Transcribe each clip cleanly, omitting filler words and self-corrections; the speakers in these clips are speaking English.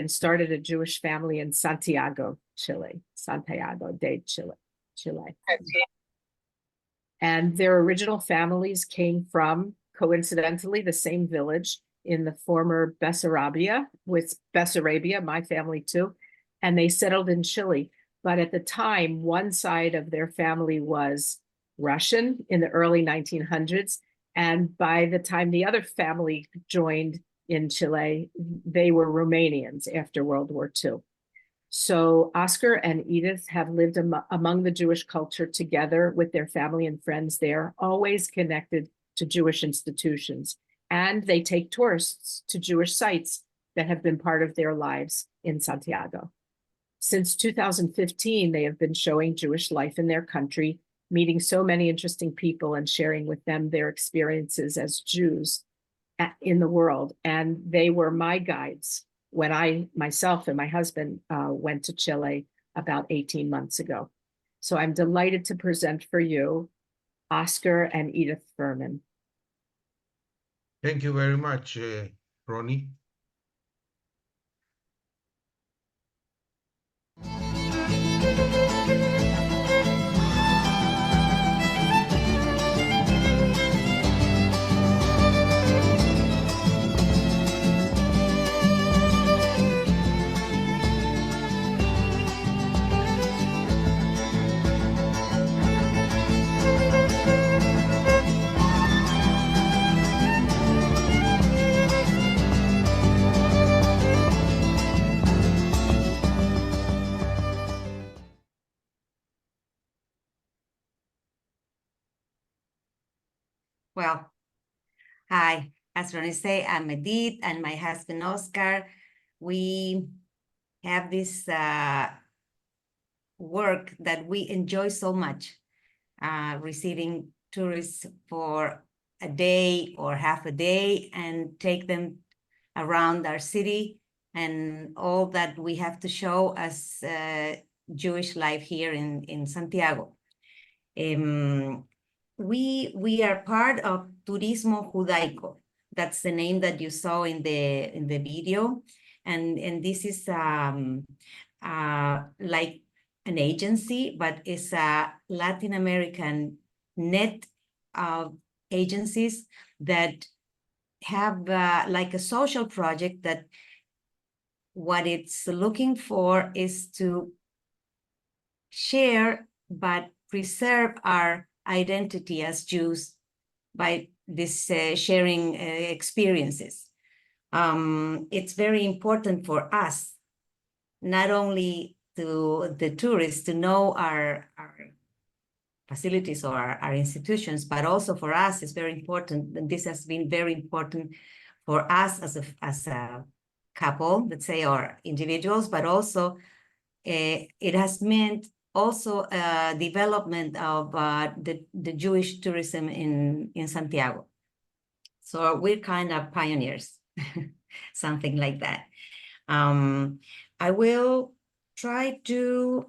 and started a Jewish family in Santiago, Chile, Santiago de Chile, Chile. And their original families came from, coincidentally, the same village in the former Bessarabia, with Bessarabia, my family too, and they settled in Chile. But at the time, one side of their family was Russian in the early 1900s. And by the time the other family joined in Chile, they were Romanians after World War II. So Oscar and Edith have lived among the Jewish culture together with their family and friends there, always connected to Jewish institutions. And they take tourists to Jewish sites that have been part of their lives in Santiago. Since 2015, they have been showing Jewish life in their country, meeting so many interesting people and sharing with them their experiences as Jews in the world. And they were my guides when I, myself and my husband went to Chile about 18 months ago. So I'm delighted to present for you Oscar and Edith Furman. Thank you very much, Ronnie. Well, hi, as Ronnie said, I'm Edith and my husband Oscar. We have this work that we enjoy so much, receiving tourists for a day or half a day and take them around our city and all that we have to show as Jewish life here in Santiago. We are part of Turismo Judaico. That's the name that you saw in the video, and this is like an agency, but it's a Latin American net of agencies that have like a social project that what it's looking for is to share but preserve our identity as Jews by this sharing experiences. It's very important for us, not only to the tourists to know our facilities or our institutions, but also for us, it's very important. And this has been very important for us as a couple, let's say, or individuals, but also it has meant also development of the Jewish tourism in Santiago. So we're kind of pioneers, something like that. I will try to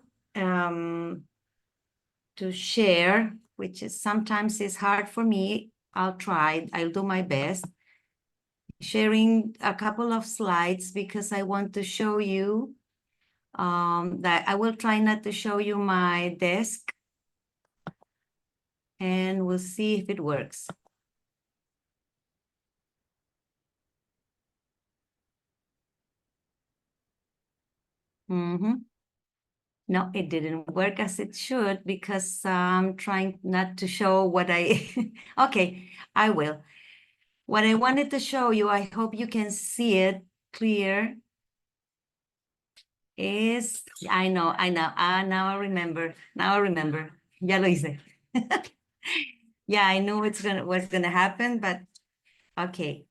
share, which is sometimes is hard for me. I'll try, I'll do my best. Sharing a couple of slides because I want to show you that I will try not to show you my desk, and we'll see if it works. No, it didn't work as it should because I'm trying not to show what I, okay, I will. What I wanted to show you, I hope you can see it clear, is, I know, now I remember, ya lo hice. Yeah, I knew what's gonna happen, but okay.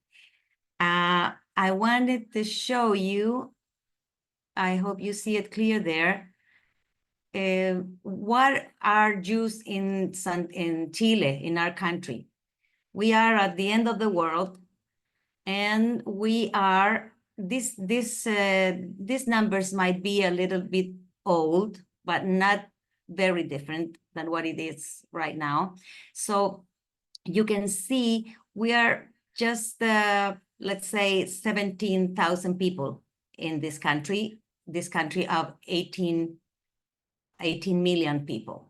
I wanted to show you, I hope you see it clear there, what are Jews in Chile, in our country. We are at the end of the world, and we are, these numbers might be a little bit old, but not very different than what it is right now. So you can see we are just, let's say 17,000 people in this country of 18 million people.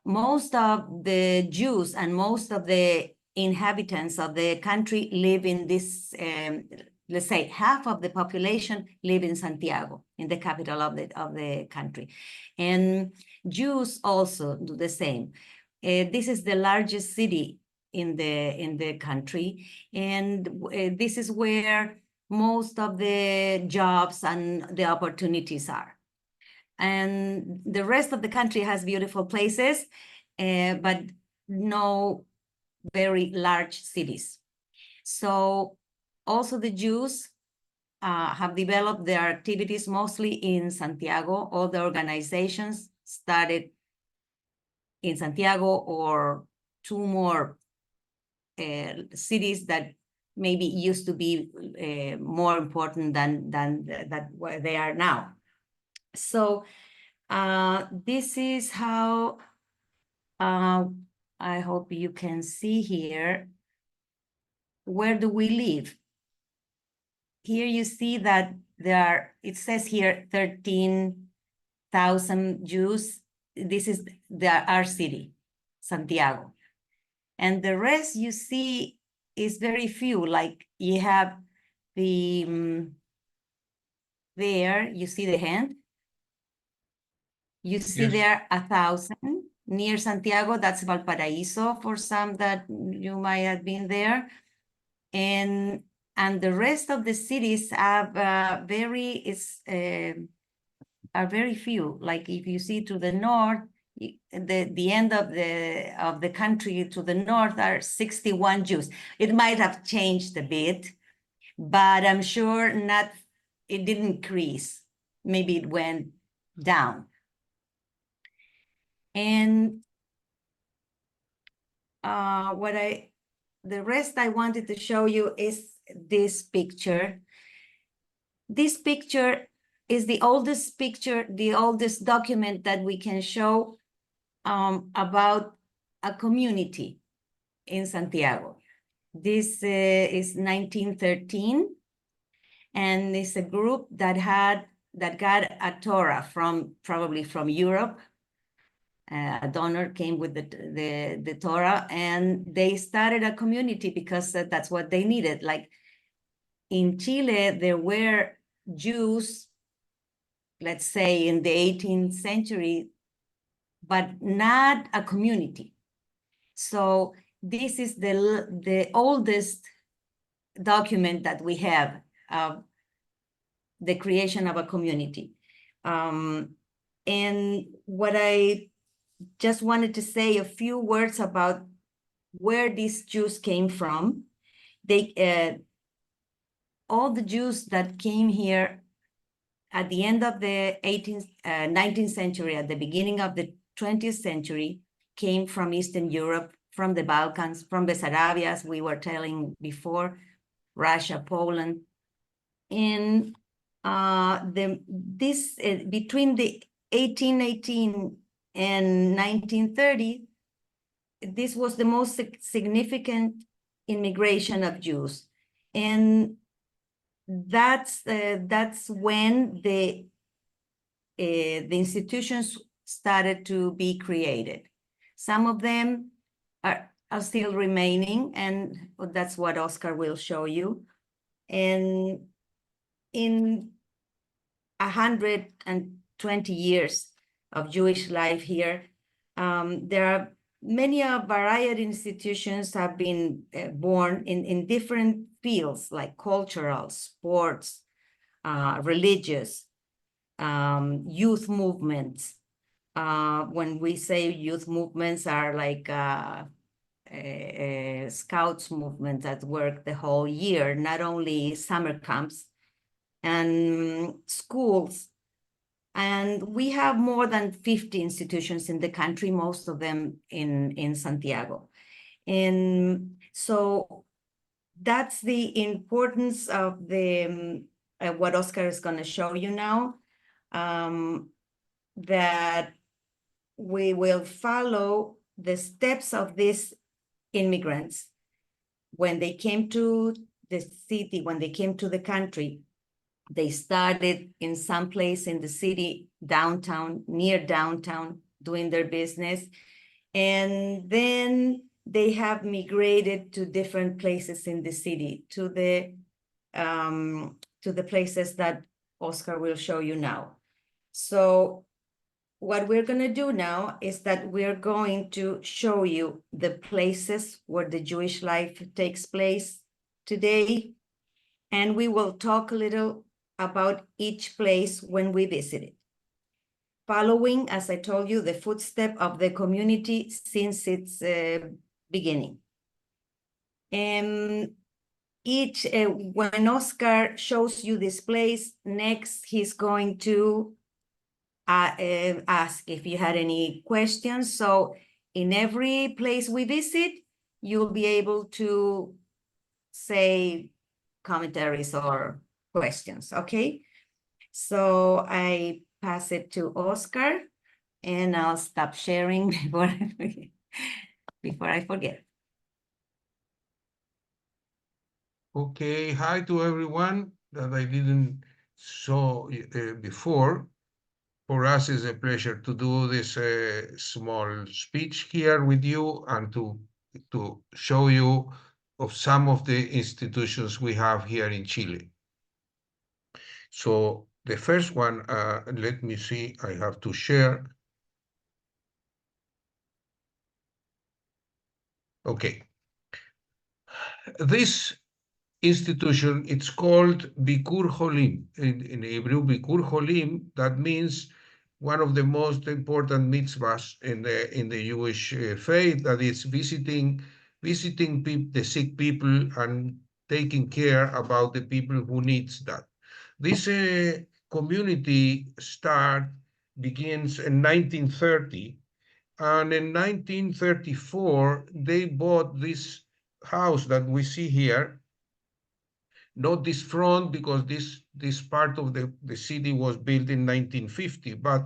Most of the Jews and most of the inhabitants of the country live in this, let's say half of the population live in Santiago, in the capital of the country. And Jews also do the same. This is the largest city in the country, and this is where most of the jobs and the opportunities are. And the rest of the country has beautiful places, but no very large cities. So also the Jews have developed their activities mostly in Santiago. All the organizations started in Santiago or two more cities that maybe used to be more important than that where they are now. So this is how I hope you can see here. Where do we live? Here you see that it says here 13,000 Jews. This is our city, Santiago. And the rest you see is very few, like you have the, there, you see the hand. You see Yes. there 1,000 near Santiago, that's Valparaíso for some that you might have been there. And the rest of the cities have are very few. Like if you see to the north, the end of the country to the north are 61 Jews. It might have changed a bit, but I'm sure not, it didn't increase. Maybe it went down. And the rest I wanted to show you is this picture. This picture is the oldest picture, the oldest document that we can show about a community in Santiago. This is 1913, and it's a group that got a Torah probably from Europe. A donor came with the Torah, and they started a community because that's what they needed. Like in Chile, there were Jews, let's say in the 18th century, but not a community. So this is the oldest document that we have of the creation of a community. And what I just wanted to say a few words about where these Jews came from. All the Jews that came here at the end of the 19th century, at the beginning of the 20th century, came from Eastern Europe, from the Balkans, from Bessarabia, as we were telling before, Russia, Poland. And between the 1818 and 1930, this was the most significant immigration of Jews. And that's when the institutions started to be created. Some of them are still remaining, and that's what Oscar will show you. And in 120 years of Jewish life here, there are many variety institutions have been born in different fields like cultural, sports, religious, youth movements. When we say youth movements are like scouts movements that work the whole year, not only summer camps, and schools. And we have more than 50 institutions in the country, most of them in Santiago. And so that's the importance of the what Oscar is going to show you now, that we will follow the steps of these immigrants when they came to the city, when they came to the country. They started in some place in the city, downtown, near downtown, doing their business. And then they have migrated to different places in the city, to the places that Oscar will show you now. So what we're going to do now is that we're going to show you the places where the Jewish life takes place today. And we will talk a little about each place when we visit it. Following, as I told you, the footstep of the community since its beginning. And when Oscar shows you this place, next he's going to ask if you had any questions. So in every place we visit, you'll be able to say commentaries or questions, okay? So I pass it to Oscar, and I'll stop sharing before I forget. Okay, hi to everyone that I didn't saw before. For us, it's a pleasure to do this small speech here with you and to show you of some of the institutions we have here in Chile. So the first one, let me see, I have to share. Okay. This institution, it's called Bikur Holim. In Hebrew, Bikur Holim, that means one of the most important mitzvahs in the Jewish faith, that is visiting the sick people and taking care about the people who needs that. This community begins in 1930, and in 1934 they bought this house that we see here. Not this front, because this part of the city was built in 1950, but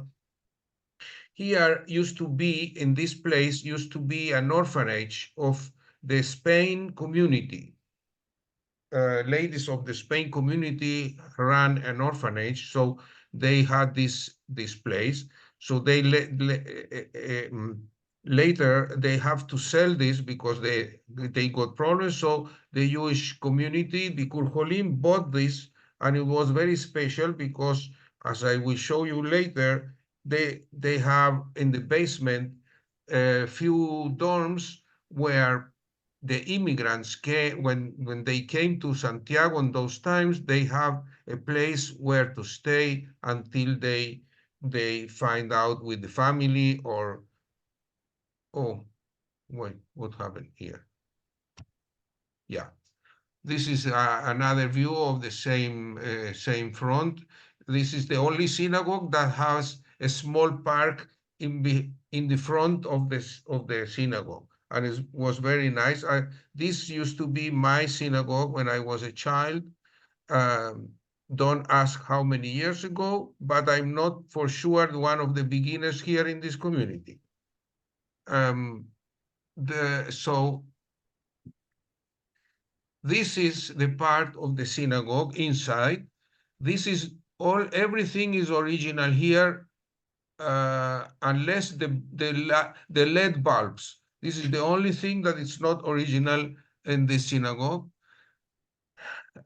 here used to be, in this place, used to be an orphanage of the Spain community. Ladies of the Spain community ran an orphanage, so they had this place. So they later they have to sell this because they got problems. So the Jewish community, Bikur Holim, bought this, and it was very special because, as I will show you later, they have in the basement a few dorms where the immigrants came, when they came to Santiago in those times, they have a place where to stay until they find out with the family or, oh, wait, what happened here? Yeah, this is another view of the same front. This is the only synagogue that has a small park in the front of the synagogue, and it was very nice. This used to be my synagogue when I was a child. Don't ask how many years ago, but I'm not for sure one of the beginners here in this community. So this is the part of the synagogue inside. This is everything is original here, unless the LED bulbs. This is the only thing that is not original in the synagogue.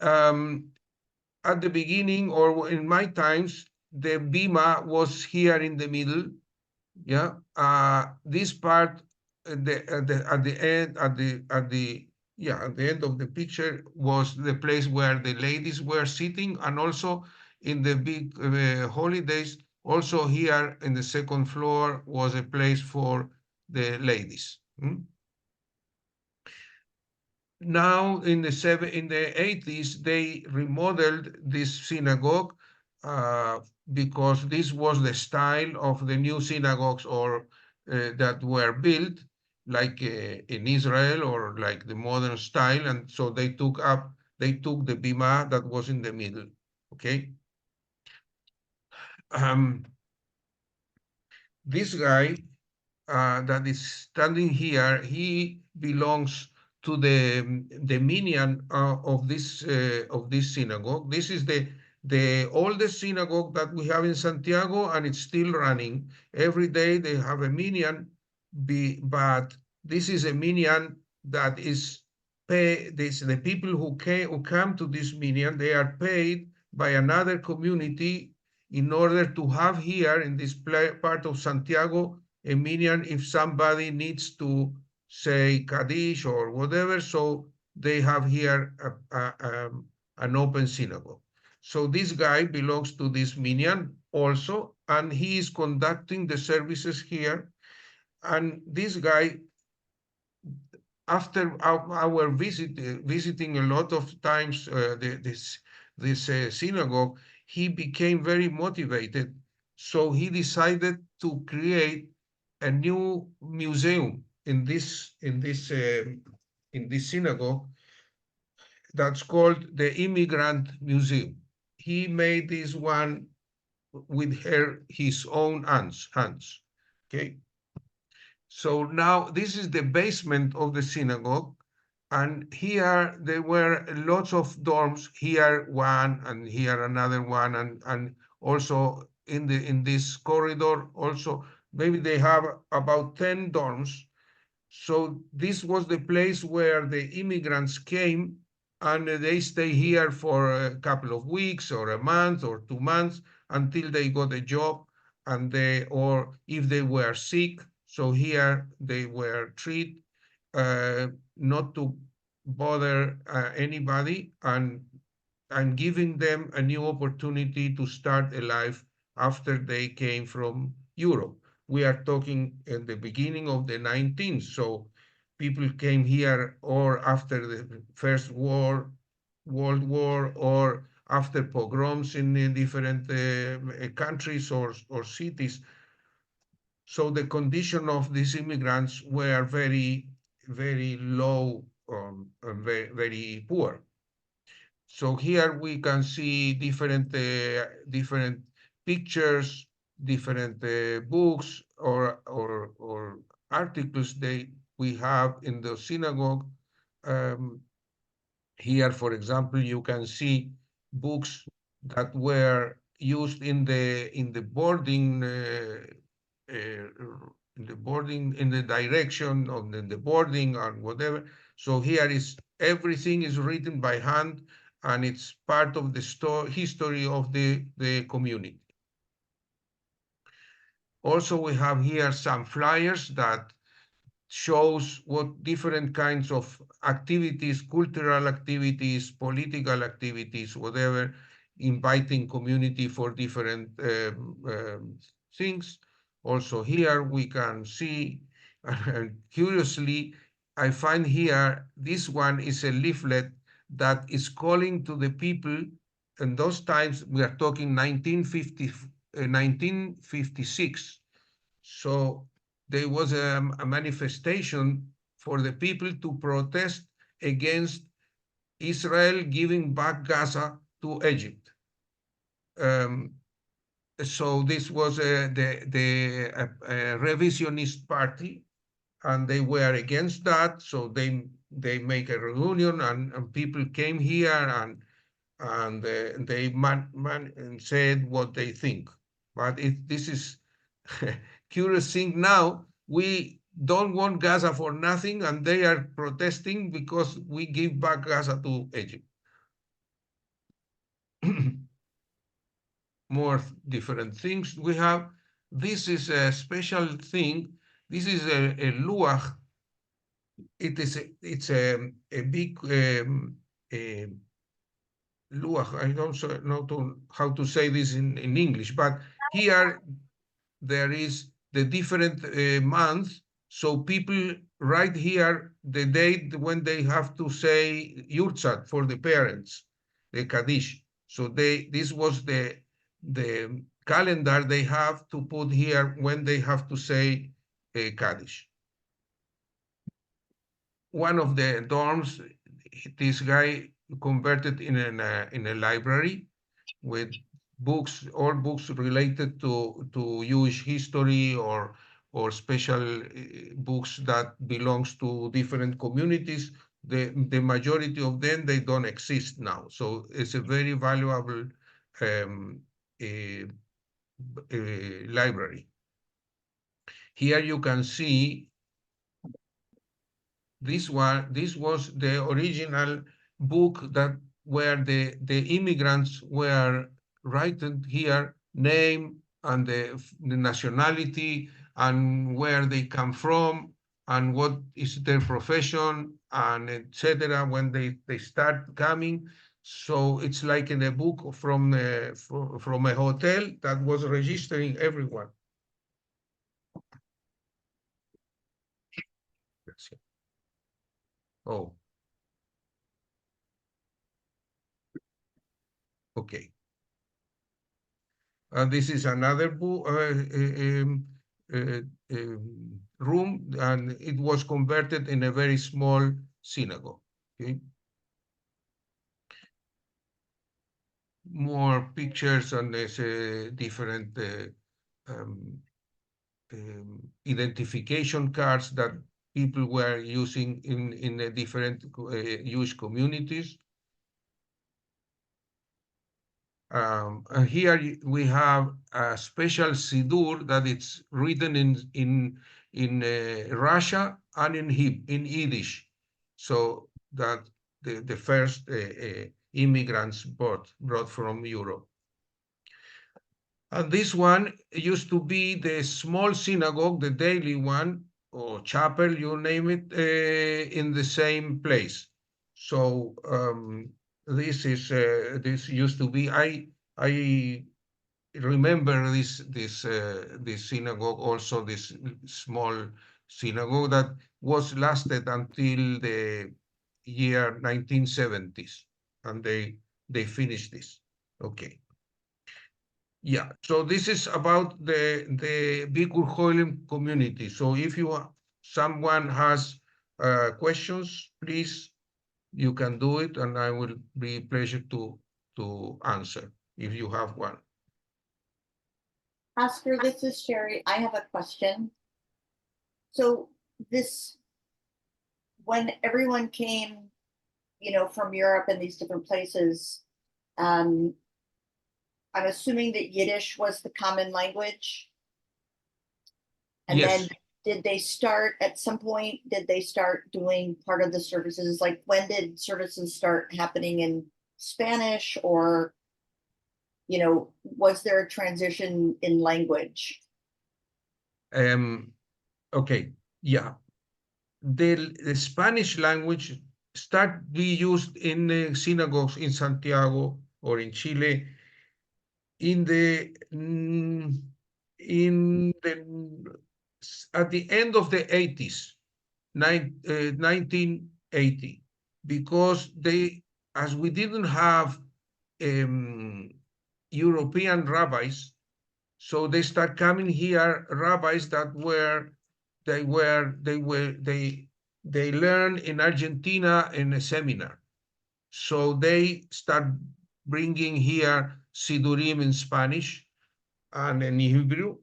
At the beginning, or in my times, the bima was here in the middle. Yeah, this part at the end of the picture was the place where the ladies were sitting, and also in the big holidays, also here in the second floor was a place for the ladies. Now in the 80s, they remodeled this synagogue because this was the style of the new synagogues or that were built, like in Israel, or like the modern style, and so they took the bima that was in the middle. Okay. This guy that is standing here, he belongs to the minyan of this synagogue. This is the the oldest synagogue that we have in Santiago, and it's still running. Every day they have a minyan, but this is a minyan that is the people who come to this minyan, they are paid by another community in order to have here in this part of Santiago a minyan if somebody needs to say Kaddish or whatever. So they have here an open synagogue. So this guy belongs to this minyan also, and he is conducting the services here. And this guy, after our visiting a lot of times this synagogue, he became very motivated. So he decided to create a new museum in this synagogue that's called the Immigrant Museum. He made this one with his own hands. Okay. So now this is the basement of the synagogue, and here there were lots of dorms. Here one, and here another one, and also in this corridor also maybe they have about 10 dorms. So this was the place where the immigrants came, and they stay here for a couple of weeks or a month or 2 months until they got a job, and or if they were sick. So here they were treated, not to bother anybody, and giving them a new opportunity to start a life after they came from Europe. We are talking in the beginning of the 19th, so people came here or after the First World War, or after pogroms in different countries or cities. So the condition of these immigrants were very, very low, and very, very poor. So here we can see different pictures, different books or articles we have in the synagogue. Here, for example, you can see books that were used in the boarding in the direction of the boarding or whatever. So here is everything is written by hand, and it's part of the history of the community. Also, we have here some flyers that shows what different kinds of activities, cultural activities, political activities, whatever, inviting community for different things. Also here we can see, and curiously, I find here, this one is a leaflet that is calling to the people. In those times, we are talking 1956. So there was a manifestation for the people to protest against Israel giving back Gaza to Egypt. So this was the revisionist party, and they were against that. So they make a reunion, and people came here and they said what they think. But this is curious thing now. We don't want Gaza for nothing, and they are protesting because we give back Gaza to Egypt. More different things we have. This is a special thing. This is a luach. It's a big luach. I don't know how to say this in English, but here there is the different months. So people write here the date when they have to say Yurtzat for the parents, the Kaddish. So this was the calendar they have to put here when they have to say Kaddish. One of the dorms, this guy converted in a library with books, all books related to Jewish history or special books that belongs to different communities. The majority of them, they don't exist now. So it's a very valuable library. Here you can see this one. This was the original book that where the immigrants were written here, name and the nationality and where they come from and what is their profession and etc. when they start coming. So it's like in a book from a hotel that was registering everyone. Oh. Okay. And this is another room, and it was converted in a very small synagogue. Okay. More pictures on this different identification cards that people were using in the different Jewish communities. And here we have a special Siddur that it's written in Russia and in Yiddish, so that the first immigrants brought from Europe. And this one used to be the small synagogue, the daily one, or chapel, you name it, in the same place. So this used to be. I remember this synagogue also, this small synagogue that was lasted until the year 1970s, and they finished this. Okay. Yeah, so this is about the Bikur Hoylem community. So if someone has questions, please, you can do it, and I will be pleasure to answer if you have one. Oscar, this is Sherry. I have a question. So when everyone came, from Europe and these different places, I'm assuming that Yiddish was the common language. And Yes. then did they start doing part of the services? Like when did services start happening in Spanish, or, was there a transition in language? Okay, yeah. The Spanish language started to be used in the synagogues in Santiago or in Chile at the end of the 80s, 1980, because as we didn't have European rabbis, so they start coming here rabbis that they learned in Argentina in a seminar. So they start bringing here Sidurim in Spanish and in Hebrew.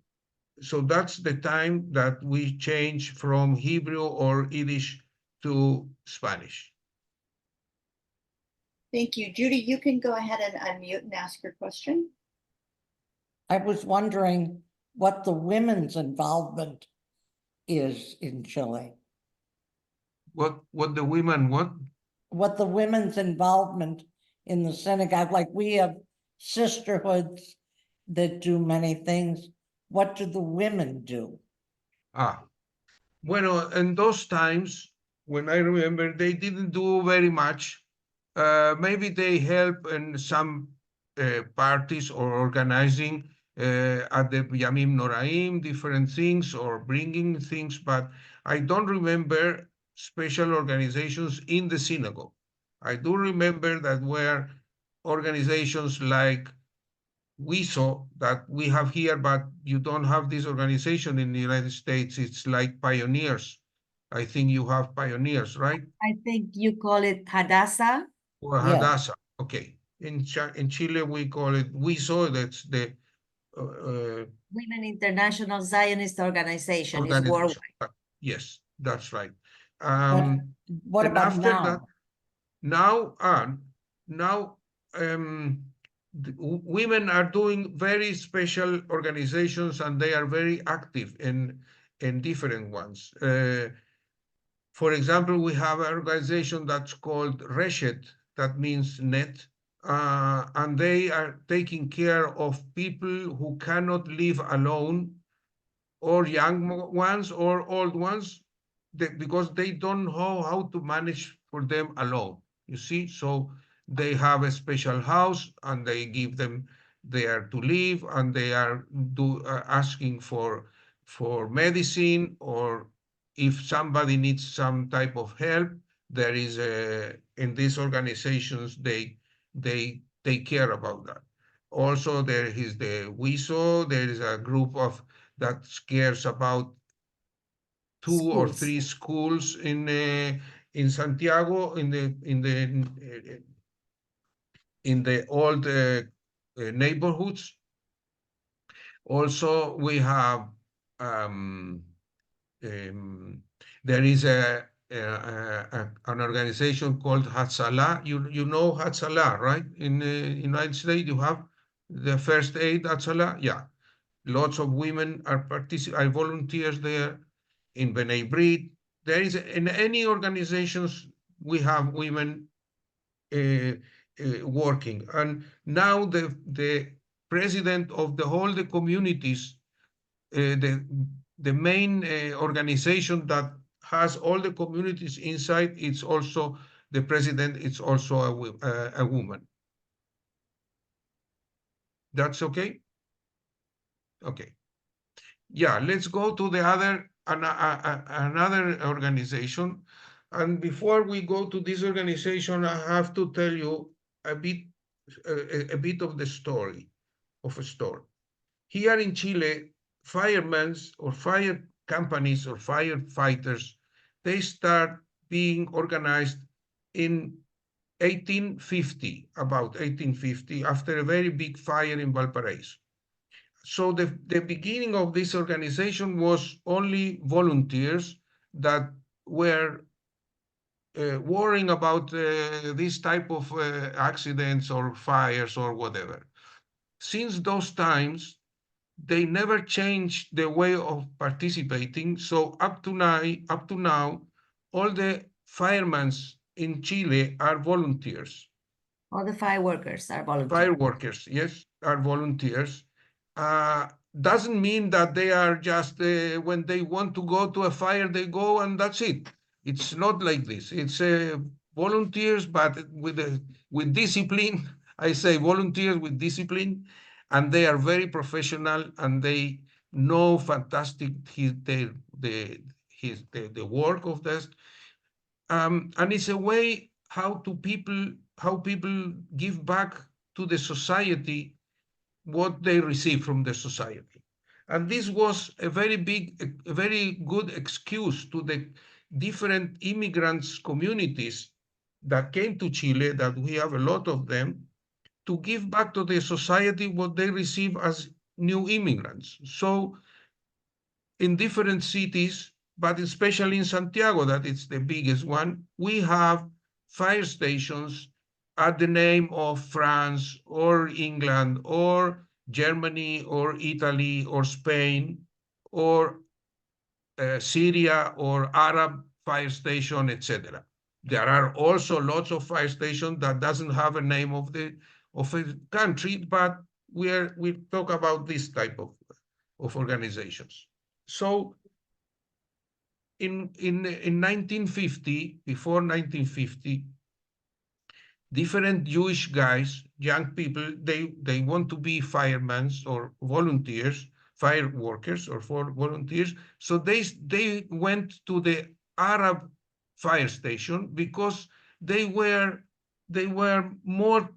So that's the time that we change from Hebrew or Yiddish to Spanish. Thank you. Judy, you can go ahead and unmute and ask your question. I was wondering what the women's involvement is in Chile. What the women want? What the women's involvement in the synagogue, like we have sisterhoods that do many things. What do the women do? Bueno, in those times, when I remember, they didn't do very much. Maybe they help in some parties or organizing at the Yamim Noraim, different things or bringing things, but I don't remember special organizations in the synagogue. I do remember that were organizations like WISO that we have here, but you don't have this organization in the United States. It's like Pioneers. I think you have Pioneers, right? I think you call it Hadassah. Or Hadassah. Okay. In Chile, we call it WISO. That's the Women International Zionist Organization. Is worldwide. Yes, that's right. What about now? Now, women are doing very special organizations, and they are very active in different ones. For example, we have an organization that's called Reshet, that means net, and they are taking care of people who cannot live alone, or young ones or old ones, because they don't know how to manage for them alone. You see, so they have a special house, and they give them there to live, and they are asking for medicine, or if somebody needs some type of help, there is in these organizations they take care about that. Also, there is the WISO. There is a group of that cares about 2 or 3 schools in Santiago, in the old neighborhoods. Also, we have there is an organization called Hatzalah. You know Hatzalah, right? In the United States, you have the first aid Hatzalah. Yeah, lots of women are volunteers there. In B'nai B'rith, there is in any organizations we have women working, and now the president of the communities, the main organization that has all the communities inside, it's also the president. It's also a woman. That's okay. Okay. Yeah, let's go to the another organization. And before we go to this organization, I have to tell you a bit of the story of a store. Here in Chile, firemen or fire companies or firefighters, they start being organized in 1850, about 1850, after a very big fire in Valparaiso. So the beginning of this organization was only volunteers that were worrying about this type of accidents or fires or whatever. Since those times, they never changed the way of participating. So up to now, all the firemen in Chile are volunteers. All the fire workers are volunteers. Fire workers, yes, are volunteers. Doesn't mean that they are just when they want to go to a fire, they go and that's it. It's not like this. It's volunteers, but with discipline. I say volunteers with discipline, and they are very professional, and they know fantastic the work of this. And it's a way how people give back to the society what they receive from the society. And this was a very good excuse to the different immigrants communities that came to Chile, that we have a lot of them, to give back to the society what they receive as new immigrants. So in different cities, but especially in Santiago, that it's the biggest one, we have fire stations at the name of France or England or Germany or Italy or Spain or Syria or Arab fire station, etc. There are also lots of fire stations that doesn't have a name of a country, but we talk about this type of organizations. So in 1950, before 1950, different Jewish guys, young people, they want to be firemen or volunteers, fire workers or volunteers. So they went to the Arab fire station because they were more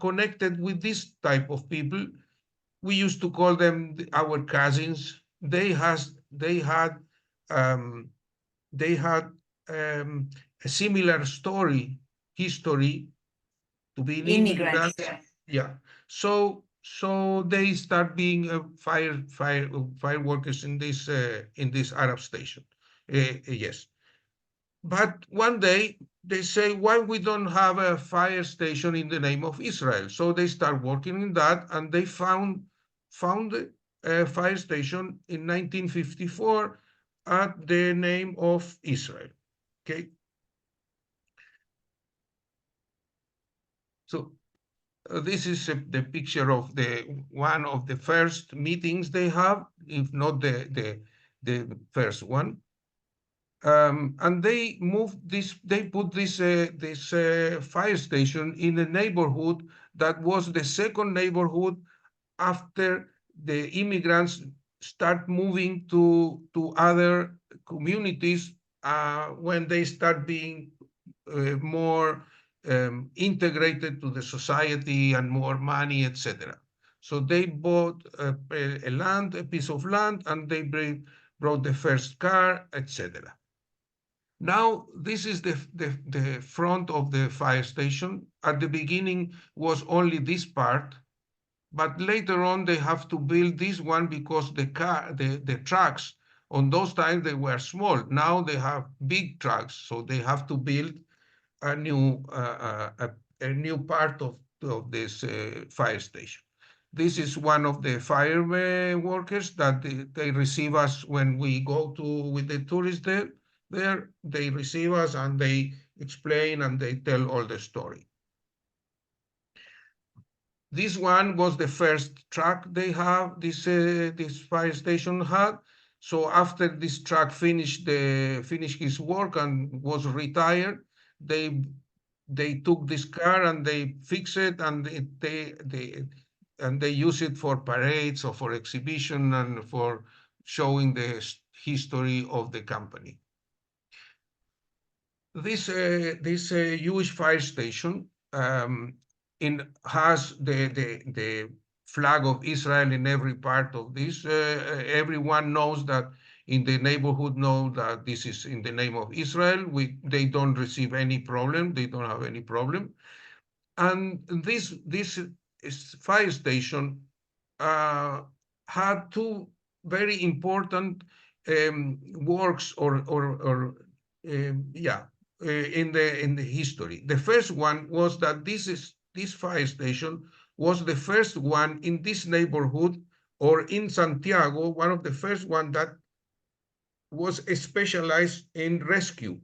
connected with this type of people. We used to call them our cousins. They had a similar history to be immigrants. Yeah. So they start being fire workers in this Arab station. Yes. But one day they say, why we don't have a fire station in the name of Israel? So they start working in that, and they found a fire station in 1954 at the name of Israel. Okay. So this is the picture of one of the first meetings they have, if not the first one. And they put this fire station in a neighborhood that was the second neighborhood after the immigrants start moving to other communities when they start being more integrated to the society and more money, etc. So they bought a piece of land, and they brought the first car, etc. Now, this is the front of the fire station. At the beginning was only this part, but later on they have to build this one because the trucks on those times they were small. Now they have big trucks, so they have to build a new part of this fire station. This is one of the fire workers that they receive us when we go with the tourists there. They receive us and they explain and they tell all the story. This one was the first truck they have, this fire station had. So after this truck finished his work and was retired, they took this car and they fix it, and they use it for parades or for exhibition and for showing the history of the company. This Jewish fire station has the flag of Israel in every part of this. Everyone knows that in the neighborhood know that this is in the name of Israel. They don't receive any problem. They don't have any problem. And this fire station had two very important works in the history. The first one was that this fire station was the first one in this neighborhood, or in Santiago, one of the first one that was specialized in rescue.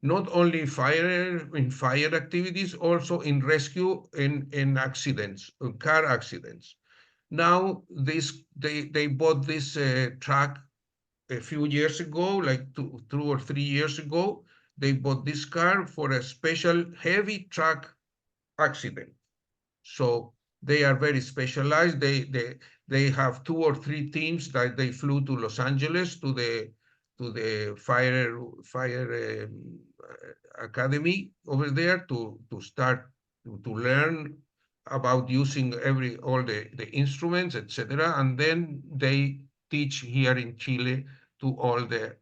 Not only in fire activities, also in rescue in accidents, car accidents. Now they bought this truck a few years ago, like 2 or 3 years ago. They bought this car for a special heavy truck accident. So they are very specialized. They have 2 or 3 teams that they flew to Los Angeles to the fire academy over there to start to learn about using all the instruments, etc. And then they teach here in Chile to all the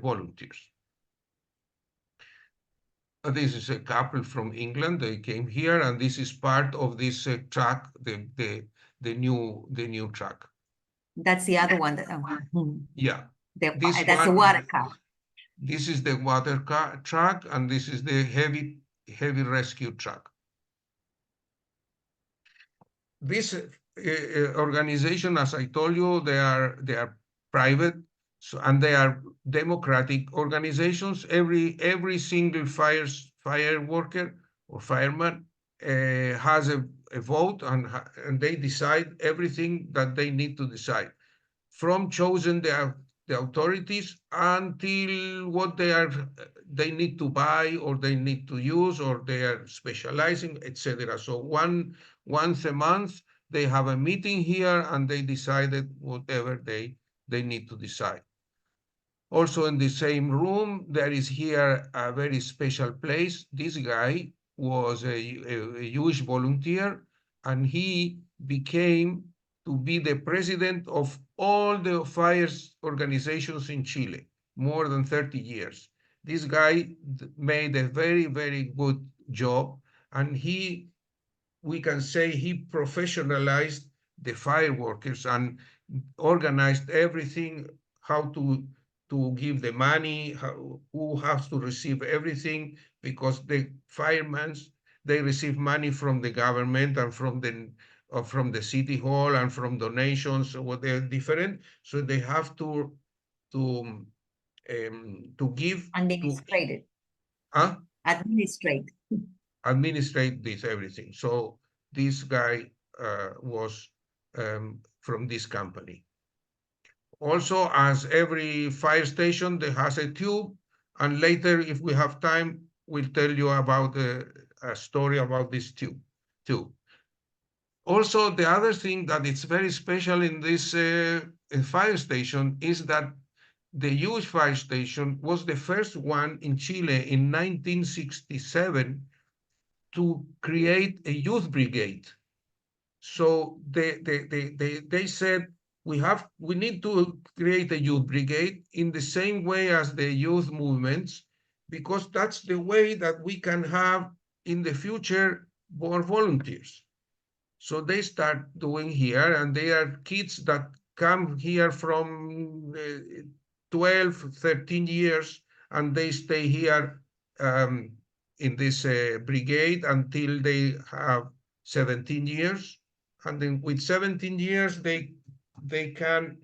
volunteers. This is a couple from England. They came here, and this is part of this truck, the new truck. That's the other one. Yeah. That's the water car. This is the water truck, and this is the heavy rescue truck. This organization, as I told you, they are private, and they are democratic organizations. Every single fire worker or fireman has a vote, and they decide everything that they need to decide, from choosing the authorities until what they need to buy or they need to use or they are specializing, etc. So once a month they have a meeting here and they decided whatever they need to decide. Also in the same room, there is here a very special place. This guy was a Jewish volunteer, and he became to be the president of all the fire organizations in Chile, more than 30 years. This guy made a very, very good job, and we can say he professionalized the fire workers and organized everything, how to to give the money, who has to receive everything, because the firemen, they receive money from the government and from the city hall and from donations, or they're different. So they have to give Administrated. huh? Administrate. Administrate this everything. So this guy was from this company. Also, as every fire station, there has a tube, and later, if we have time, we'll tell you about a story about this tube too. Also, the other thing that is very special in this fire station is that the Jewish fire station was the first one in Chile in 1967 to create a youth brigade. So they said, we need to create a youth brigade in the same way as the youth movements, because that's the way that we can have in the future more volunteers. So they start doing here, and they are kids that come here from 12, 13 years, and they stay here in this brigade until they have 17 years. And then with 17 years, they can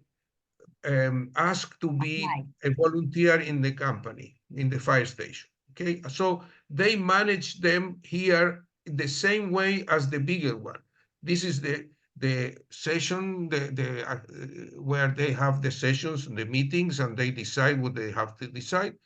ask to be a volunteer in the company, in the fire station. Okay, so they manage them here the same way as the bigger one. This is the session, where they have the sessions, the meetings, and they decide what they have to decide.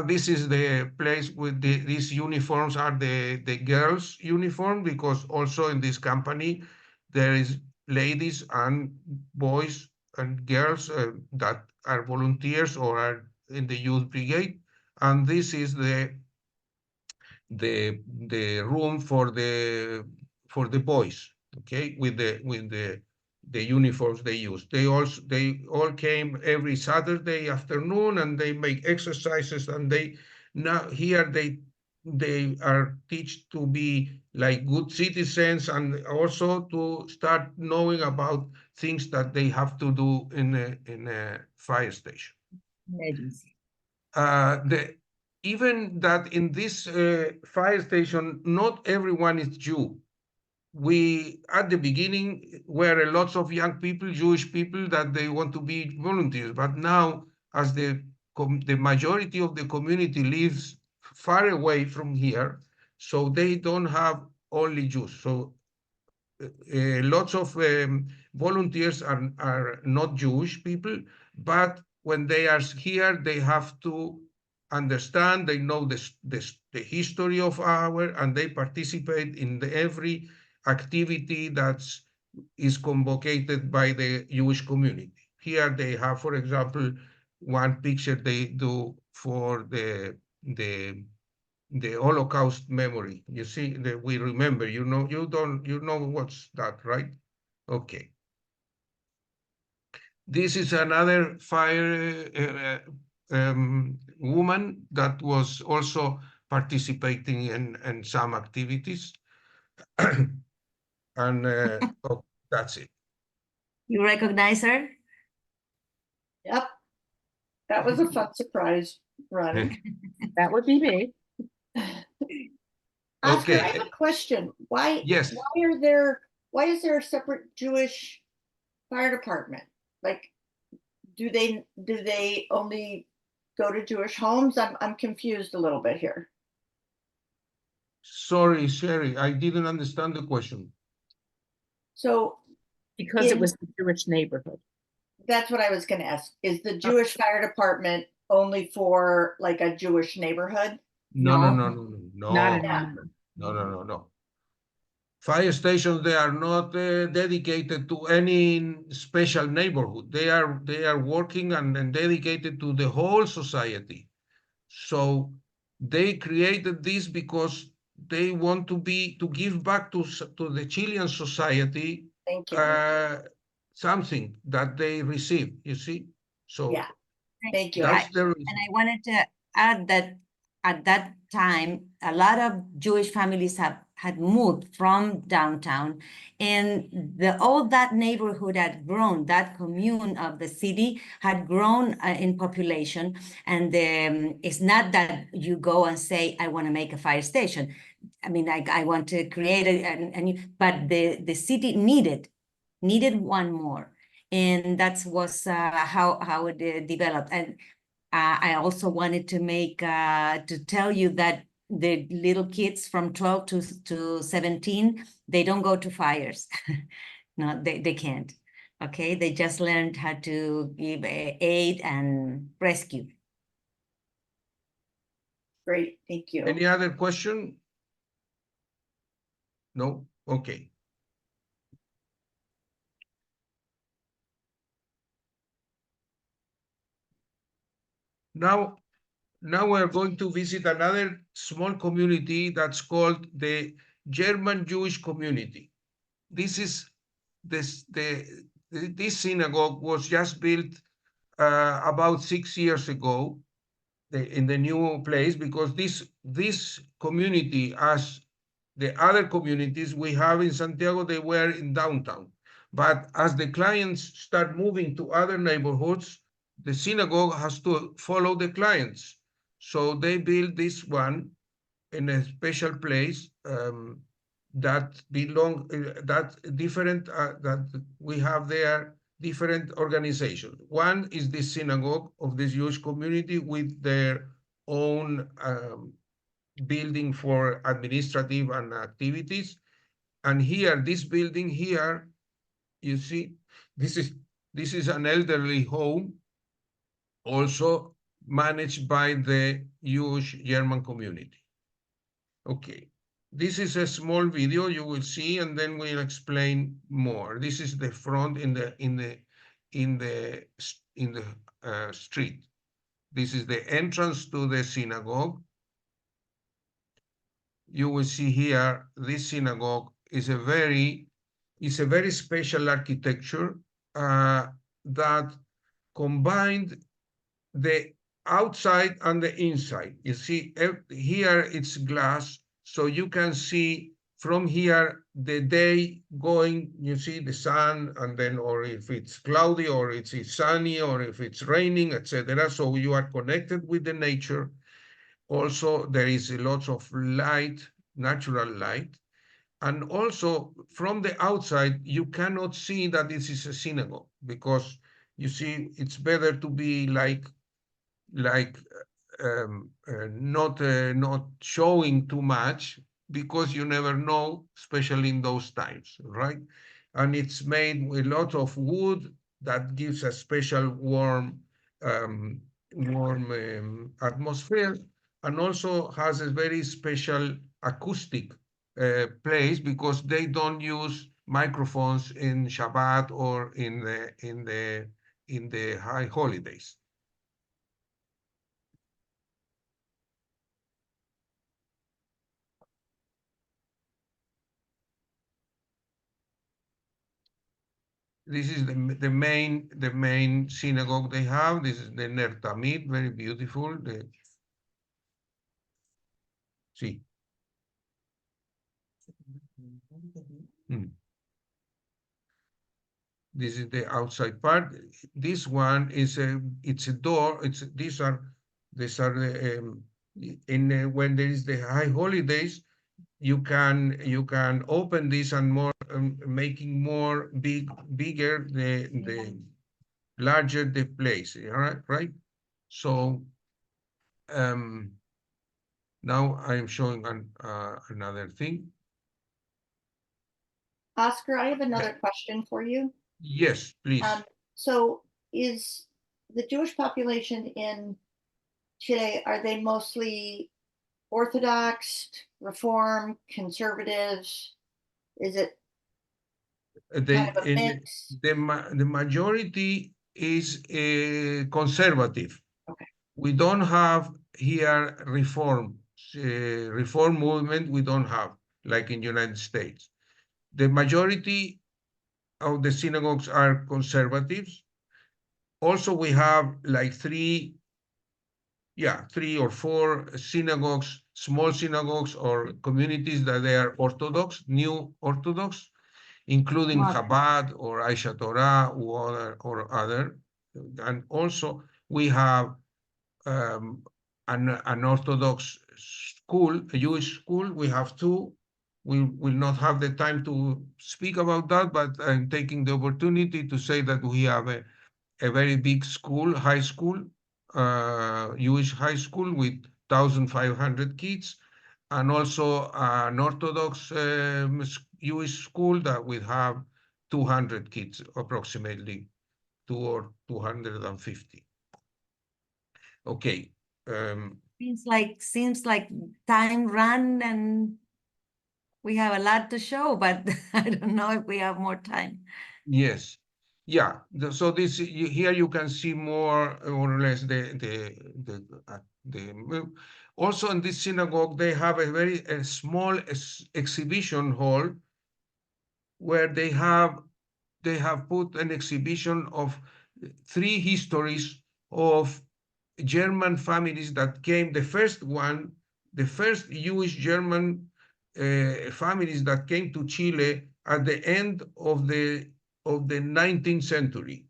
This is the place with these uniforms are the girls' uniform, because also in this company there is ladies and boys and girls that are volunteers or are in the youth brigade, and this is the room for the boys. Okay, with the uniforms they use. They all came every Saturday afternoon, and they make exercises, and now here they are taught to be like good citizens, and also to start knowing about things that they have to do in a fire station. Emergency. Even that in this fire station, not everyone is Jew. We, at the beginning, were lots of young people, Jewish people, that they want to be volunteers. But now, as the majority of the community lives far away from here, so they don't have only Jews. So lots of volunteers are not Jewish people, but when they are here, they have to understand, they know the history of and they participate in every activity that is convocated by the Jewish community. Here they have, for example, one picture they do for the Holocaust memory. You see, that we remember, you know what's that, right? Okay. This is another fire woman that was also participating in some activities. And oh, that's it. You recognize her? Yep. That was a fun surprise, Ronnie. That would be me. Oscar, I Okay. have a question. Why? Yes. Why is there a separate Jewish fire department? Like, do they only go to Jewish homes? I'm confused a little bit here. Sorry, Sherry, I didn't understand the question. So Because it was the Jewish neighborhood. that's what I was going to ask. Is the Jewish fire department only for like a Jewish neighborhood? No. Not anymore. No. Fire stations, they are not dedicated to any special neighborhood. They are working and dedicated to the whole society. So they created this because they want to give back to the Chilean society Thank you. something that they receive, you see? So Yeah. Thank you. that's the reason. And I wanted to add that at that time, a lot of Jewish families have had moved from downtown, and all that neighborhood had grown. That commune of the city had grown in population, and it's not that you go and say, I want to make a fire station. I mean, I want to create but the city needed one more, and that was how it developed. And I also wanted to make to tell you that the little kids from 12 to 17, they don't go to fires. No, they can't. Okay, they just learned how to give aid and rescue. Great, thank you. Any other question? No? Okay. Now we're going to visit another small community that's called the German Jewish community. This synagogue was just built about 6 years ago in the new place, because this community, as the other communities we have in Santiago, they were in downtown. But as the clients start moving to other neighborhoods, the synagogue has to follow the clients. So they built this one in a special place that we have there different organizations. One is the synagogue of the Jewish community with their own building for administrative and activities. And here, this building here, you see, this is an elderly home, also managed by the Jewish German community. Okay, this is a small video you will see, and then we'll explain more. This is the front in the street. This is the entrance to the synagogue. You will see here, this synagogue is a very special architecture that combined the outside and the inside. You see, here it's glass, so you can see from here the day going, you see the sun, and then, or if it's cloudy, or it's sunny, or if it's raining, etc. So you are connected with the nature. Also, there is lots of light, natural light. And also, from the outside, you cannot see that this is a synagogue, because you see, it's better to be not showing too much, because you never know, especially in those times, right? And it's made with lots of wood that gives a special warm atmosphere, and also has a very special acoustic place, because they don't use microphones in Shabbat or in the high holidays. This is the main synagogue they have. This is the Ner Tamid, very beautiful. See. This is the outside part. This one is it's a door. These are when there is the high holidays, you can open this and more making more bigger the larger the place. Right. So now I am showing another thing. Oscar, I have another question for you. Yes, please. So is the Jewish population in Chile, are they mostly Orthodox, Reform, Conservatives? Is it kind of a mix? The majority is conservative. Okay. We don't have here reform movement. We don't have, like in the United States. The majority of the synagogues are conservatives. Also, we have like 3 or 4 synagogues small synagogues or communities that they are Orthodox, new Orthodox, including Chabad or Aisha Torah or other. And also we have an Orthodox school, a Jewish school. We have two. We will not have the time to speak about that, but I'm taking the opportunity to say that we have a very big school, high school, Jewish high school with 1,500 kids, and also an Orthodox Jewish school that will have 200 kids, approximately, 250. Okay. Seems like time ran and we have a lot to show, but I don't know if we have more time. Yes. Yeah. So this here you can see more or less also in this synagogue they have a very small exhibition hall where they have put an exhibition of 3 histories of German families that came. The first Jewish German families that came to Chile at the end of the 19th century.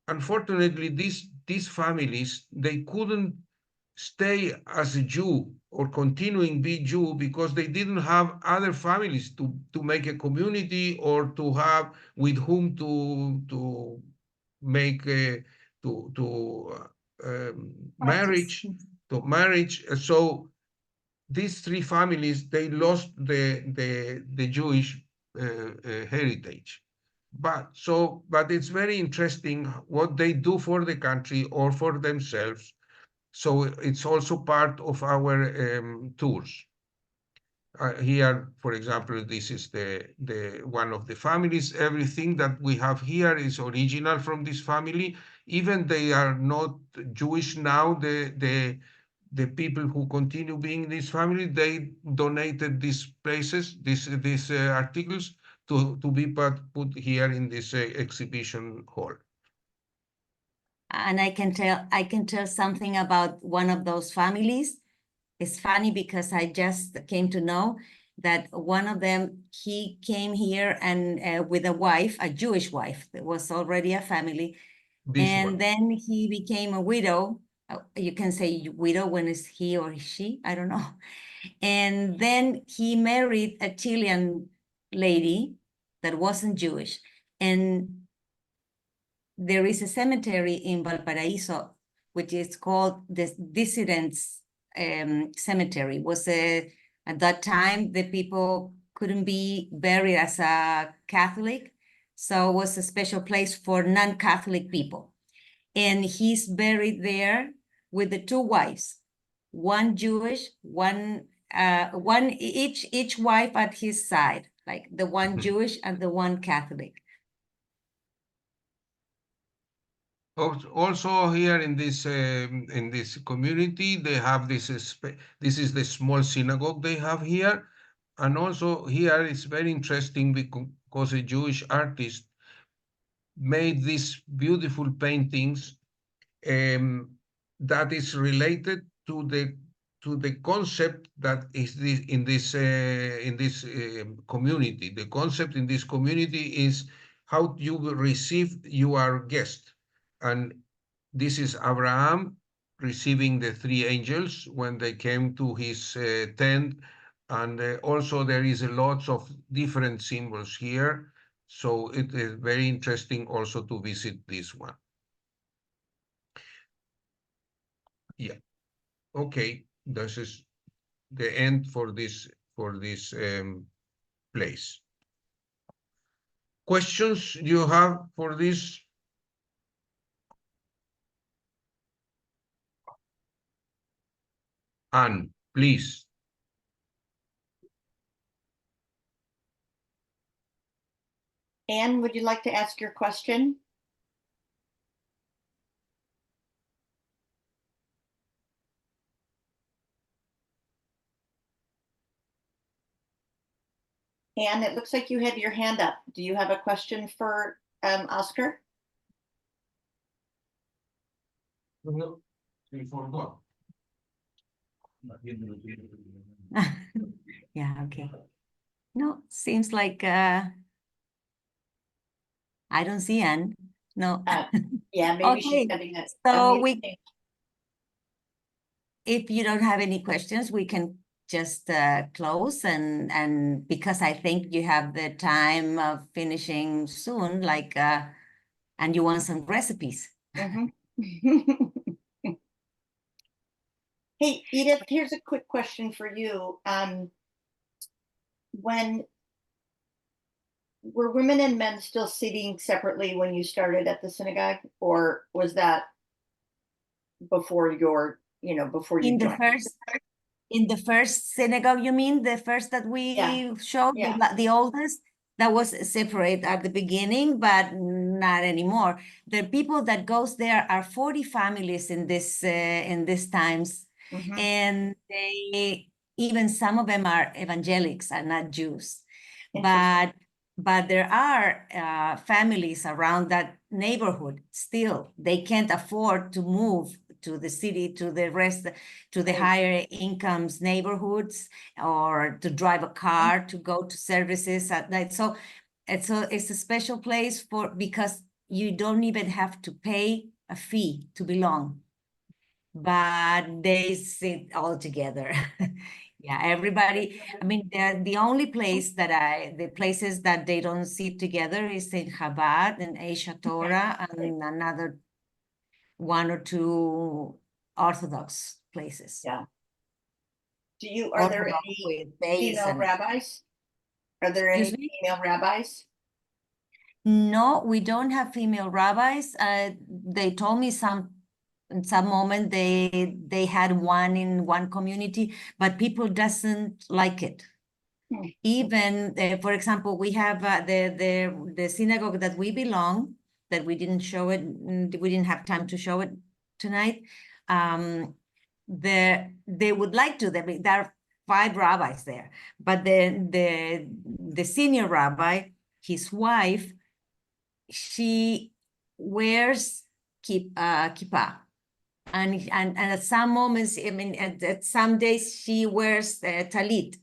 Unfortunately, these families, they couldn't stay as a Jew or continuing be Jew because they didn't have other families to make a community or to have with whom to make marriage. So these 3 families, they lost the Jewish heritage. But it's very interesting what they do for the country or for themselves. So it's also part of our tours. Here, for example, this is the one of the families. Everything that we have here is original from this family. Even they are not Jewish now. The people who continue being in this family, they donated these places, these articles to be put here in this exhibition hall. And I can tell something about one of those families. It's funny because I just came to know that one of them, he came here and with a wife, a Jewish wife. There was already a family. Then he became a widow. You can say widow when it's he or she, I don't know. And then he married a Chilean lady that wasn't Jewish. And there is a cemetery in Valparaiso, which is called the Dissidents Cemetery. Was at that time, the people couldn't be buried as a Catholic. So it was a special place for non-Catholic people. And he's buried there with the 2 wives, one Jewish, each wife at his side, like the one Jewish and the one Catholic. Also here in this community, they have this is the small synagogue they have here. And also here it's very interesting because a Jewish artist made these beautiful paintings that is related to the concept that is in this community. The concept in this community is how you will receive your guest. And this is Abraham receiving the 3 angels when they came to his tent. And also there is a lots of different symbols here. So it is very interesting also to visit this one. Yeah. Okay. This is the end for this place. Questions you have for this? Anne, please. Anne, would you like to ask your question? Anne, it looks like you had your hand up. Do you have a question for Oscar? No, for what? Yeah, okay. No, seems like I don't see Anne. No. Yeah, maybe she's Okay, having a so meeting. if you don't have any questions, we can just close and because I think you have the time of finishing soon, like and you want some recipes. Mhm. Hey, Edith, here's a quick question for you. When were women and men still sitting separately when you started at the synagogue, or was that before your, before you In the joined? in the first synagogue, you mean the first that we Yeah, showed, yeah. the oldest? That was separate at the beginning, but not anymore. The people that goes there are 40 families in this times, Mhm. and they even some of them are evangelics, are not Jews, Interesting. but there are families around that neighborhood still. They can't afford to move to the city, to the rest, to the Right. higher incomes neighborhoods, or to drive a car to go to services at night. So it's a special place because you don't even have to pay a fee to belong, but they sit all together. Yeah, everybody. I mean, the only place the places that they don't sit together is in Chabad and Asia Torah and another one or two Orthodox places. Yeah. Are there Orthodox any with base female and rabbis? Are there any Excuse me? female rabbis? No, we don't have female rabbis. They told me in some moment they had one in one community, but people doesn't like it. Hmm. Even, for example, we have the synagogue that we belong, that we didn't show it, we didn't have time to show it tonight. They would like to. There are 5 rabbis there, but the senior rabbi, his wife, she wears kippah, and at some moments, I mean, at some days she wears talit,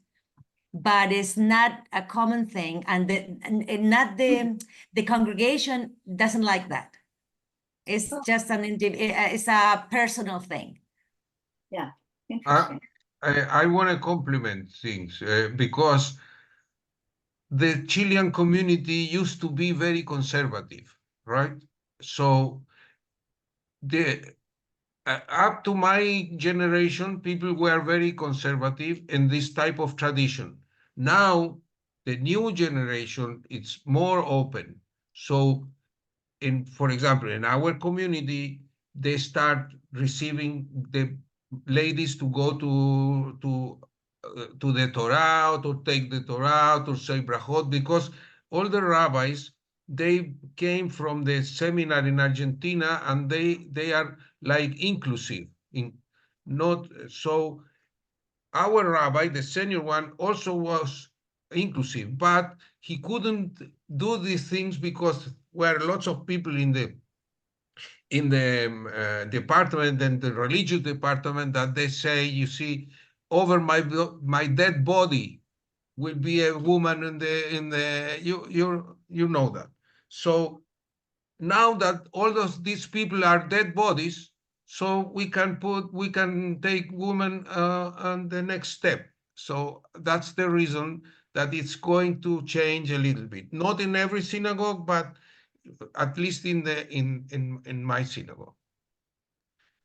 but it's not a common thing, and not the congregation doesn't like that. It's just it's a personal thing. Yeah, I, interesting. I want to compliment things because the Chilean community used to be very conservative, right? So the up to my generation, people were very conservative in this type of tradition. Now, the new generation, it's more open. So, for example, in our community, they start receiving the ladies to go to the Torah, or to take the Torah, to say brachot, because all the rabbis, they came from the seminar in Argentina, and they are like inclusive in not so. Our rabbi, the senior one, also was inclusive, but he couldn't do these things because were lots of people in the department and the religious department that they say, you see, over my dead body will be a woman in the you know that. So now that all of these people are dead bodies, so we can take women on the next step. So that's the reason that it's going to change a little bit. Not in every synagogue, but at least in my synagogue.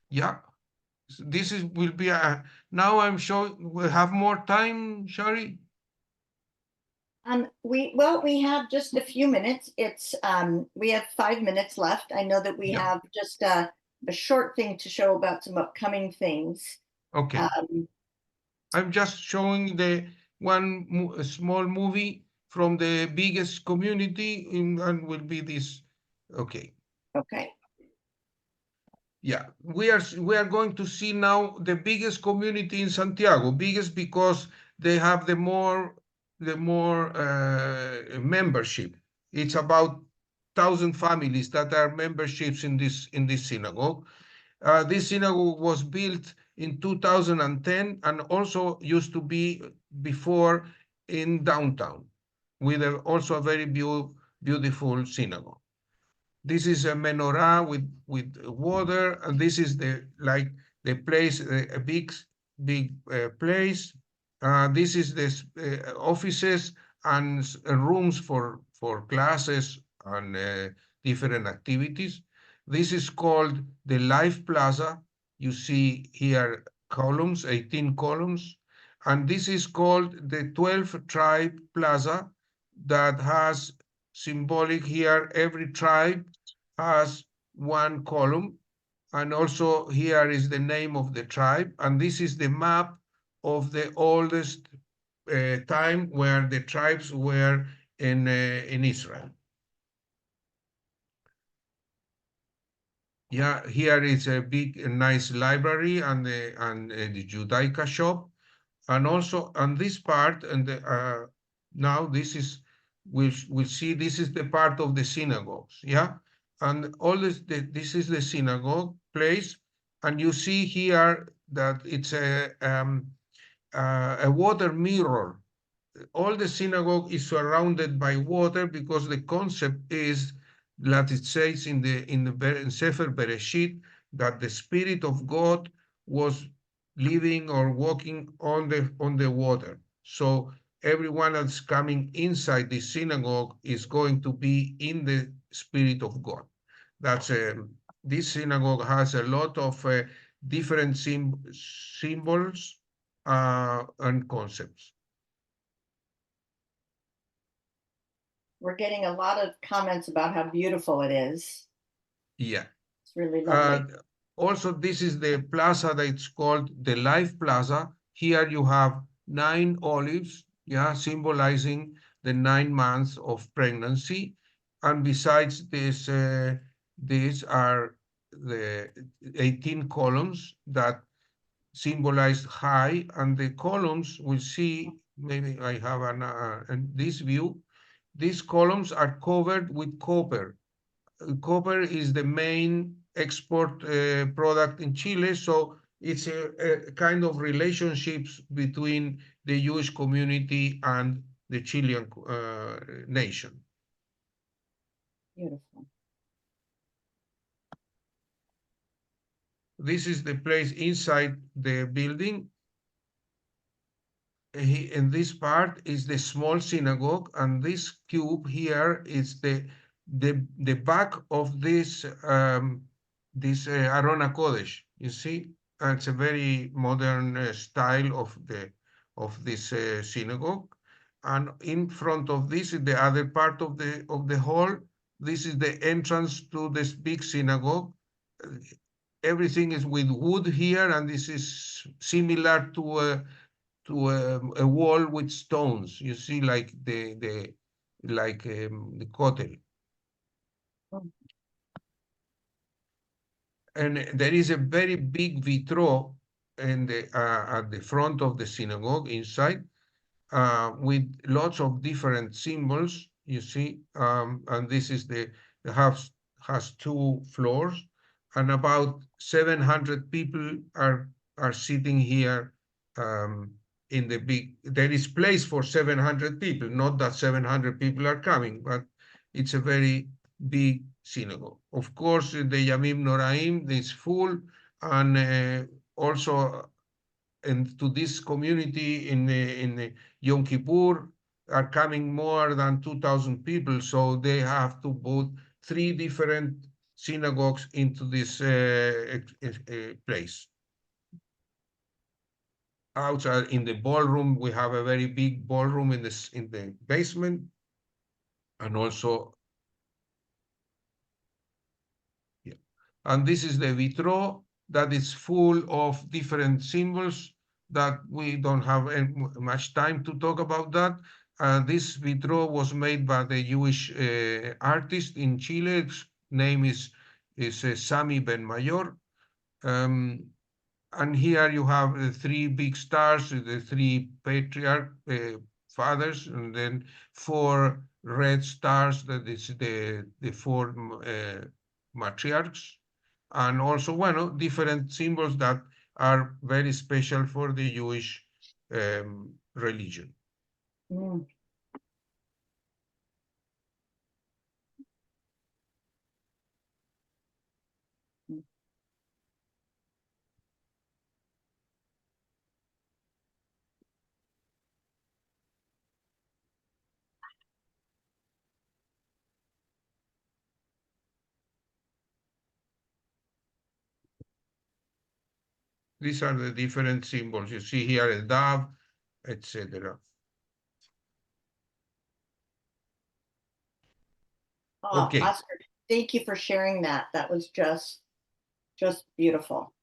Yeah, this will be a. Now I'm sure we'll have more time, Shari. We have just a few minutes. We have 5 minutes left. I know that we Yeah. have just a short thing to show about some upcoming things. Okay. I'm just showing the small movie from the biggest community, and will be this. Okay. Okay. Yeah, we are going to see now the biggest community in Santiago, biggest because they have the more membership. It's about 1,000 families that are memberships in this synagogue. This synagogue was built in 2010, and also used to be before in downtown, with also a very beautiful synagogue. This is a menorah with water, and this is the place, a big place. This is the offices and rooms for classes and different activities. This is called the Life Plaza. You see here columns, 18 columns, and this is called the 12 Tribe Plaza, that has symbolic here. Every tribe has one column, and also here is the name of the tribe, and this is the map of the oldest time where the tribes were in Israel. Yeah, here is a big, nice library and the Judaica shop, and also on this part, and now this is we'll see this is the part of the synagogues, yeah, and all this this is the synagogue place, and you see here that it's a water mirror. All the synagogue is surrounded by water because the concept is that it says in Sefer Bereshit that the Spirit of God was living or walking on the water. So everyone that's coming inside the synagogue is going to be in the Spirit of God. That's this synagogue has a lot of different symbols and concepts. We're getting a lot of comments about how beautiful it is. Yeah. It's really lovely. Also, this is the plaza that it's called the Life Plaza. Here you have 9 olives, yeah, symbolizing the 9 months of pregnancy. And besides this, these are the 18 columns that symbolize high, and the columns we see, maybe I have this view. These columns are covered with copper. Copper is the main export product in Chile, so it's a kind of relationships between the Jewish community and the Chilean nation. Beautiful. This is the place inside the building. In this part is the small synagogue, and this cube here is the back of this Arona Kodesh. You see, it's a very modern style of this synagogue, and in front of this is the other part of the hall. This is the entrance to this big synagogue. Everything is with wood here, and this is similar to a wall with stones. You see, like the kotel. And there is a very big vitro in at the front of the synagogue inside, with lots of different symbols. You see, and this is the house has 2 floors, and about 700 people are sitting here. In the big, there is place for 700 people, not that 700 people are coming, but it's a very big synagogue. Of course, the Yamim Noraim is full, and also to this community in Yom Kippur are coming more than 2,000 people, so they have to put 3 different synagogues into this place. Outside in the ballroom, we have a very big ballroom in the basement, and also, yeah. And this is the vitro that is full of different symbols that we don't have much time to talk about that. This vitro was made by the Jewish artist in Chile. His name is Sami Ben Mayor. And here you have the 3 big stars, the 3 patriarch fathers, and then 4 red stars, that is the 4 matriarchs, and also, well, different symbols that are very special for the Jewish religion. Mm. These are the different symbols. You see here a dove, etc. Oh, Okay. Oscar, thank you for sharing that. That was just beautiful.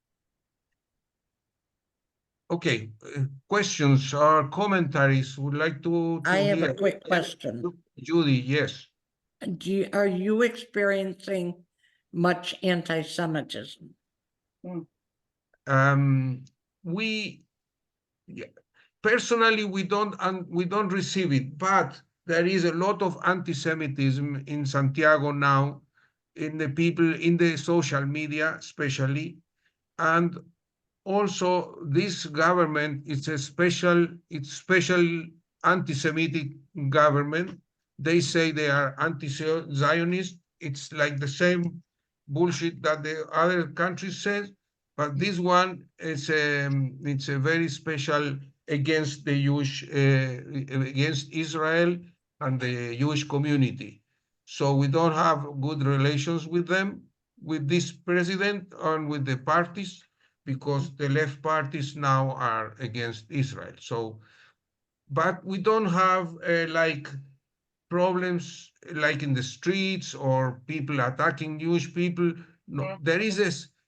Okay, questions or commentaries would like to I have hear? a quick question. Judy, yes. Are you experiencing much anti-Semitism? We personally we don't receive it, but there is a lot of anti-Semitism in Santiago now, in the people in the social media especially, and also this government is it's special anti-Semitic government. They say they are anti-Zionist. It's like the same bullshit that the other countries says, but this one is it's a very special against the Jewish against Israel and the Jewish community. So we don't have good relations with them, with this president and with the parties, because the left parties now are against Israel. So, but we don't have like problems like in the streets or people attacking Jewish people. No, there is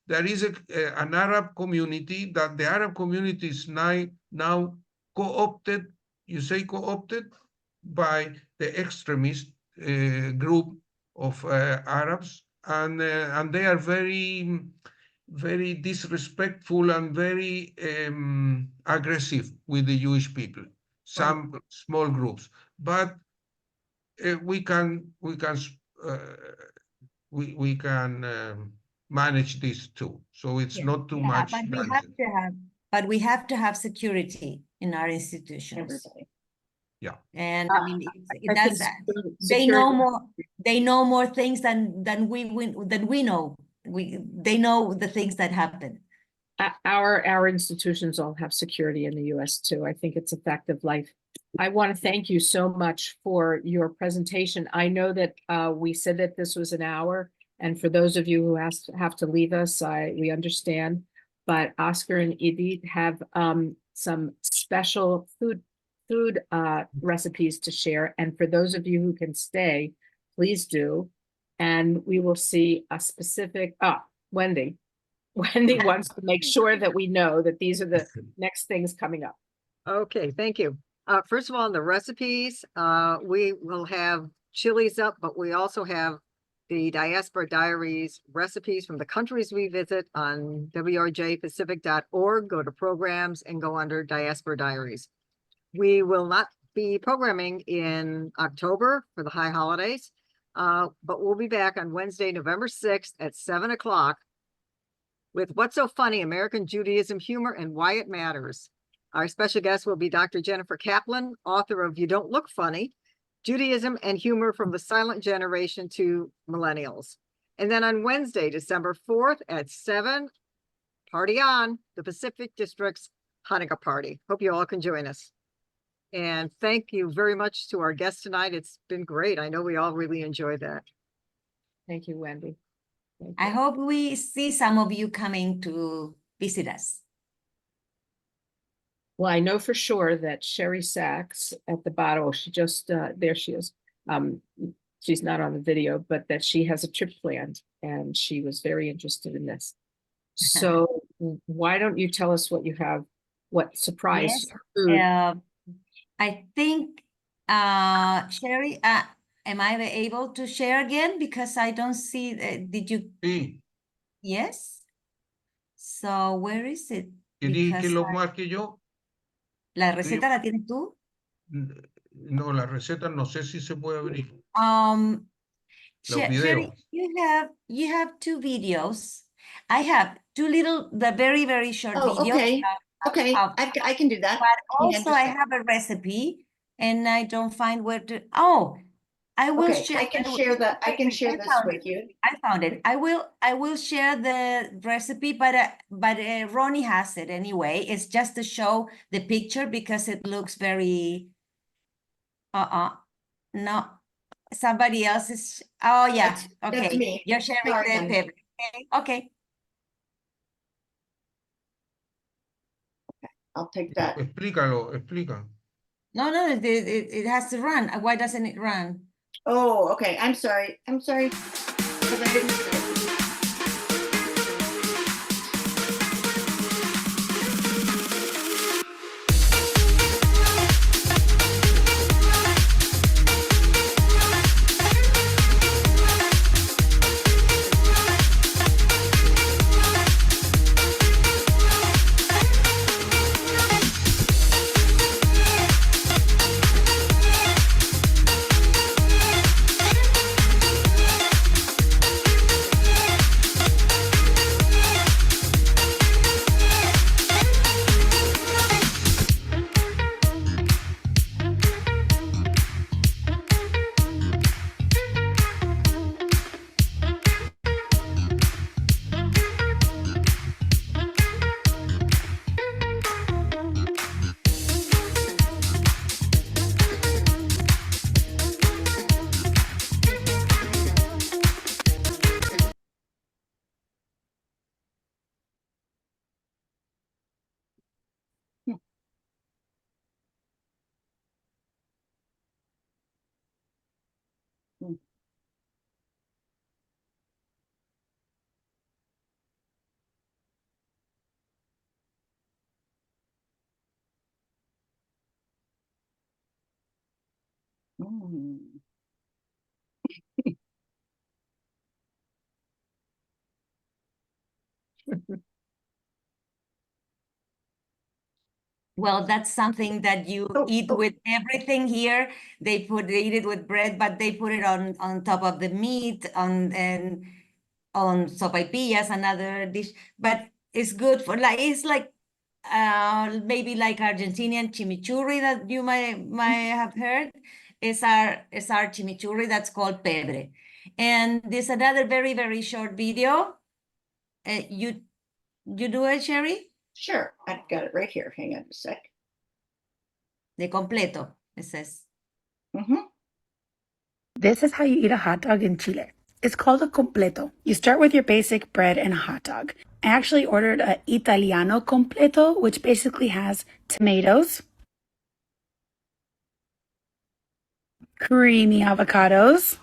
an Arab community that the Arab community is now co-opted. You say co-opted by the extremist group of Arabs, and they are very disrespectful and very aggressive with the Jewish people. Some small groups, but we can manage this too. So it's not too much. But we have to have security in our institutions. Everybody. Yeah. And Uh, I mean, I that's think they know security- more. They know more things than we know. They know the things that happen. Our institutions all have security in the US too. I think it's a fact of life. I want to thank you so much for your presentation. I know that we said that this was an hour, and for those of you who have to leave us, we understand. But Oscar and Edith have some special food recipes to share, and for those of you who can stay, please do. And we will see a specific Wendy. Wendy wants to make sure that we know that these are the next things coming up. Okay, thank you. First of all, on the recipes, we will have chilies up, but we also have the Diaspora Diaries recipes from the countries we visit on wrjpacific.org. Go to programs and go under Diaspora Diaries. We will not be programming in October for the high holidays, but we'll be back on Wednesday, November 6th at 7 o'clock with What's So Funny, American Judaism Humor and Why It Matters. Our special guest will be Dr. Jennifer Kaplan, author of You Don't Look Funny, Judaism and Humor from the Silent Generation to Millennials. And then on Wednesday, December 4th at 7, party on, the Pacific District's Hanukkah party. Hope you all can join us. And thank you very much to our guest tonight. It's been great. I know we all really enjoyed that. Thank you, Wendy. Thank I you. hope we see some of you coming to visit us. Well, I know for sure that Sherry Sachs at the bottom, she just, there she is. She's not on the video, but that she has a trip planned and she was very interested in this. So why don't you tell us what you have, what surprise Yes, food? I think, Sherry, am I able to share again? Because I don't see, did you, Sí, yes? So where is it? que dije que Because lo marque yo. la receta la tienes tú. No, la receta no sé si se puede abrir. Los Sherry, videos. you have two videos. I have the very, very short Oh, videos. okay. Okay, of- I can do that. But Hang on also just a I sec. have a recipe and I don't find where to, oh, I will Okay, share. I can share that. I can share this found with it. you. I found it. I will share the recipe, but Ronnie has it anyway. It's just to show the picture because it looks very, no, somebody else is, oh yeah, That's okay. me. You're sharing Sorry, the honey. paper. Okay. I'll take that. Explícalo, explica. No, it has to run. Why doesn't it run? Oh, okay. I'm sorry. I'm sorry. 'Cause I didn't see it. Mm. Well, that's something that you Oh, eat oh. with everything here. They eat it with bread, but they put it on top of the meat and on sopaipillas, another dish. But it's good for it's like maybe like Argentinian chimichurri that you might have heard. It's our chimichurri that's called pebre. And there's another very, very short video. You do it, Sherry? Sure. I've got it right here. Hang on a sec. De completo, it says. Mm-hmm. This is how you eat a hot dog in Chile. It's called a completo. You start with your basic bread and a hot dog. I actually ordered a Italiano completo, which basically has tomatoes, creamy avocados,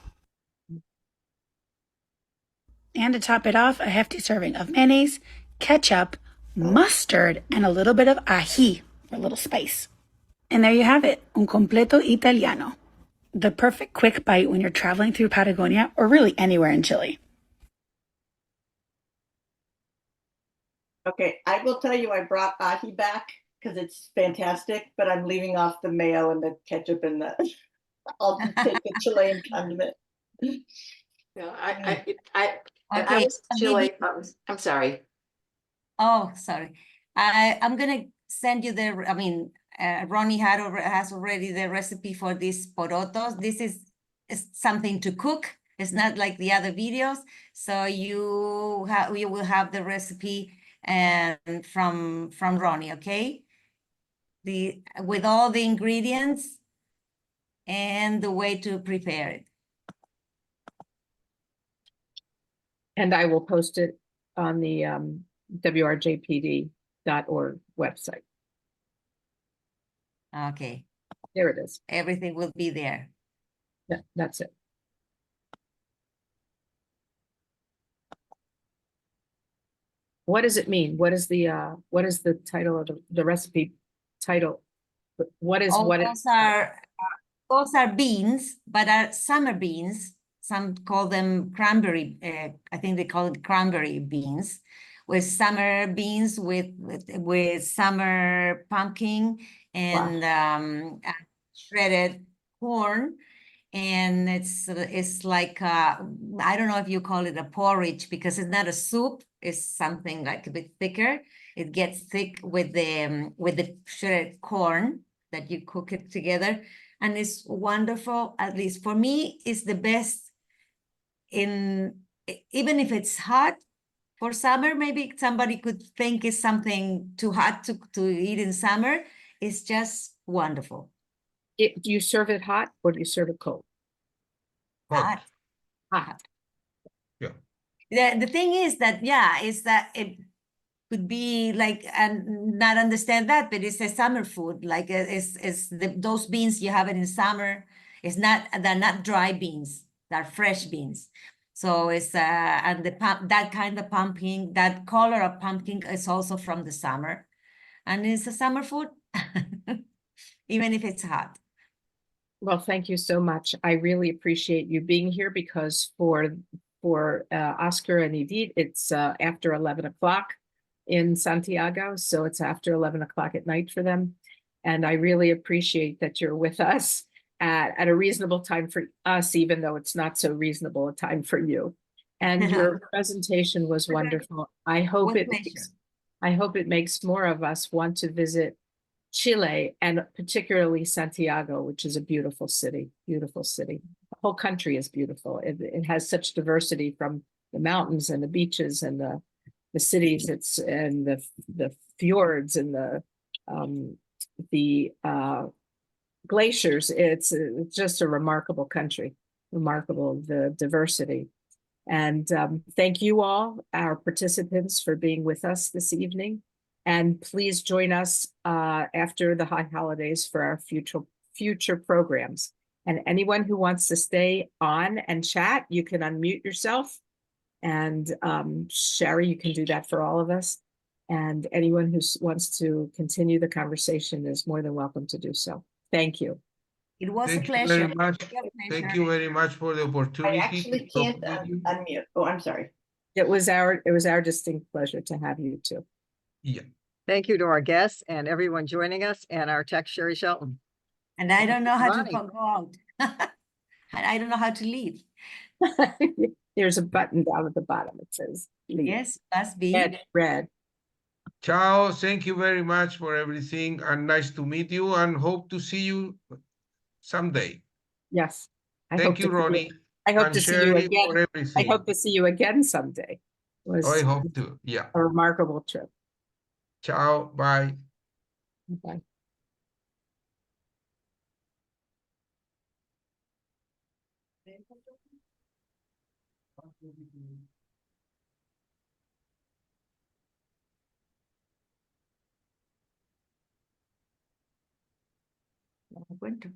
and to top it off, a hefty serving of mayonnaise, ketchup, mustard, and a little bit of ají for a little spice. And there you have it, un completo italiano. The perfect quick bite when you're traveling through Patagonia or really anywhere in Chile. Okay, I will tell you I brought ají back because it's fantastic, but I'm leaving off the mayo and the ketchup and the I'll just take the Chilean condiment. No, I Okay, was I'll give Chile, you- I'm sorry. Oh, sorry. I'm gonna send you Ronnie has already the recipe for these porotos. This is something to cook. It's not like the other videos. So you will have the recipe and from Ronnie, okay? With all the ingredients and the way to prepare it. And I will post it on the WRJPD.org website. Okay, There it is. everything will be there. Yeah, that's it. What does it mean? What is the title of the recipe title? What is All what those are beans, but are summer beans. Some call them cranberry. I think they call it cranberry beans, with summer beans with summer pumpkin and shredded corn And it's like, I don't know if you call it a porridge because it's not a soup, it's something like a bit thicker. It gets thick with the shredded corn that you cook it together. And it's wonderful, at least for me, it's the best even if it's hot for summer, maybe somebody could think it's something too hot to eat in summer. It's just wonderful. Do you serve it hot or do you serve it cold? Hot. Hot. Yeah. The thing is that, yeah, is that it could be like, and not understand that, but it's a summer food. Like those beans you have it in summer. They're not dry beans. They're fresh beans. So it's and that kind of pumpkin, that color of pumpkin is also from the summer, and it's a summer food, even if it's hot. Well, thank you so much. I really appreciate you being here because for Oscar and Edith, it's after 11 o'clock in Santiago. So it's after 11 o'clock at night for them. And I really appreciate that you're with us at a reasonable time for us, even though it's not so reasonable a time for you. And your presentation was wonderful. I hope it makes more of us want to visit Chile and particularly Santiago, which is a beautiful city, beautiful city. The whole country is beautiful. It has such diversity from the mountains and the beaches and the cities, and the fjords and the glaciers. It's just a remarkable country, remarkable, the diversity. And thank you all, our participants, for being with us this evening. And please join us after the high holidays for our future programs. And anyone who wants to stay on and chat, you can unmute yourself. And Sherry, you can do that for all of us. And anyone who wants to continue the conversation is more than welcome to do so. Thank you. It was a Thank you pleasure. very much. Thank you very much for the I opportunity. actually to talk can't with you. unmute. Oh, I'm sorry. It was our distinct pleasure to have you too. Yeah. Thank you to our guests and everyone joining us and our tech Sherry Shelton. And I don't know how to Bonnie. go out. And I don't know how to leave. There's a button down at the bottom. It says leave. Yes, must be. Red. Ciao. Thank you very much for everything, and nice to meet you, and hope to see you someday. Yes. Thank you, Ronnie. I hope and to see you Shirley again. for I everything. hope to see you again someday. It was I hope to. Yeah. a remarkable trip. Ciao. Bye. Bye. Cuento.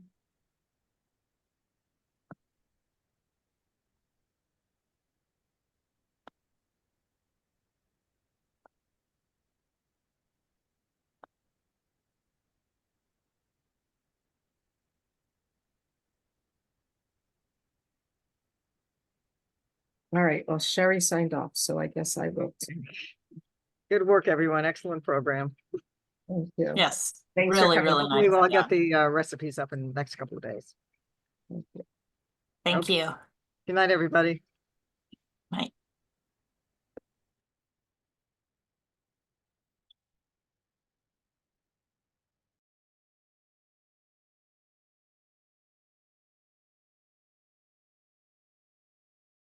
All right. Well, Sherry signed off, so I guess I will. Good work, everyone. Excellent program. Thank you. Yes, Thanks for really, coming. really Hopefully nice. we'll Yeah. get the recipes up in the next couple of days. Thank you. Thank Okay. you. Good night, everybody.